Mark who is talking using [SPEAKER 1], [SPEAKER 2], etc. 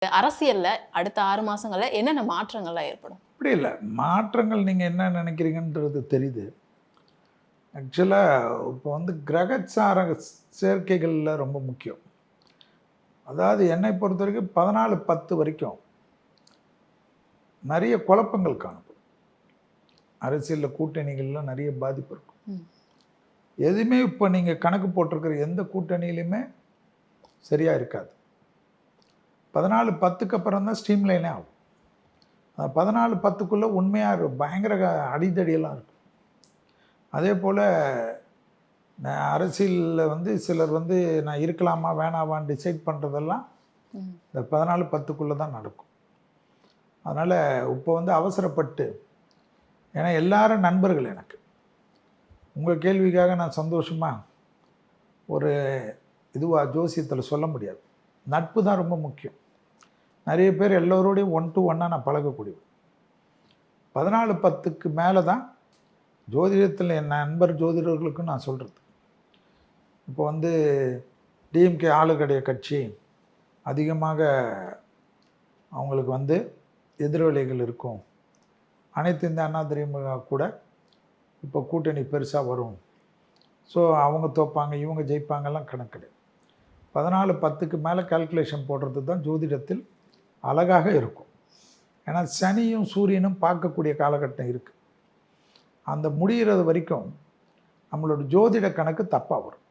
[SPEAKER 1] அரசியல்ல அடுத்த 6 மாசங்கள்ல என்னென்ன மாற்றங்கள்லாம் ஏற்படும்?
[SPEAKER 2] அப்படி இல்ல. மாற்றங்கள் நீங்க என்ன நினைக்கிறீங்கன்றது தெரியுது. ஆக்சுவலா இப்போ வந்து கிரகச்சார சேர்க்கைகள்ல ரொம்ப முக்கியம். அதாவது என்னை பொறுத்தவரைக்கும் 14/10 வரைக்கும் நெறைய குழப்பங்கள் காணப்படும். அரசியல்ல கூட்டணிகள்ல நெறைய பாதிப்பு இருக்கும்.
[SPEAKER 1] ம்.
[SPEAKER 2] எதுவுமே இப்போ நீங்க கணக்கு போட்டிருக்கிற எந்த கூட்டணியிலுமே சரியா இருக்காது. 14/10க்கு அப்புறம் தான் ஸ்ட்ரீம்லைனே ஆகும். 14/10க்குள்ள உண்மையா பயங்கர அடிதடியெல்லாம் இருக்கும். அதேபோல அரசியல்ல வந்து சிலர் வந்து நான் இருக்கலாமா வேணாமான்னு டிசைட் பண்ணுறதெல்லாம் இந்த 14/10க்குள்ள தான் நடக்கும். அதனால் இப்போ வந்து அவசரப்பட்டு, ஏன்னா எல்லாரும் நண்பர்கள் எனக்கு. உங்கள் கேள்விக்காக நான் சந்தோஷமாக ஒரு ஜோசியத்தில் சொல்ல முடியாது. நட்பு தான் ரொம்ப முக்கியம். நிறைய பேர் எல்லோரோடையும் 1 to 1 நான் பழகக்கூடியவர். 14/10க்கு மேலே தான் ஜோதிடத்தில் என் நண்பர் ஜோதிடர்களுக்கும் நான் சொல்கிறது. இப்போ வந்து டிஎம்கே ஆளுடைய கட்சி அதிகமாக அவங்களுக்கு வந்து எதிர்விளைகள் இருக்கும். அனைத்து இந்த அண்ணா திமுக கூட இப்போ கூட்டணி பெருசாக வரும். ஸோ அவங்க தோப்பாங்க, இவங்க ஜெயிப்பாங்கெல்லாம் கணக்கு கிடையாது. 14/10க்கு மேலே கால்குலேஷன் போடுறது தான் ஜோதிடத்தில் அழகாக இருக்கும். ஏன்னா சனியும் சூரியனும் பார்க்கக்கூடிய காலகட்டம் இருக்குது. அந்த முடிகிறது வரைக்கும் நம்மளோட ஜோதிட கணக்கு தப்பாக வரும்.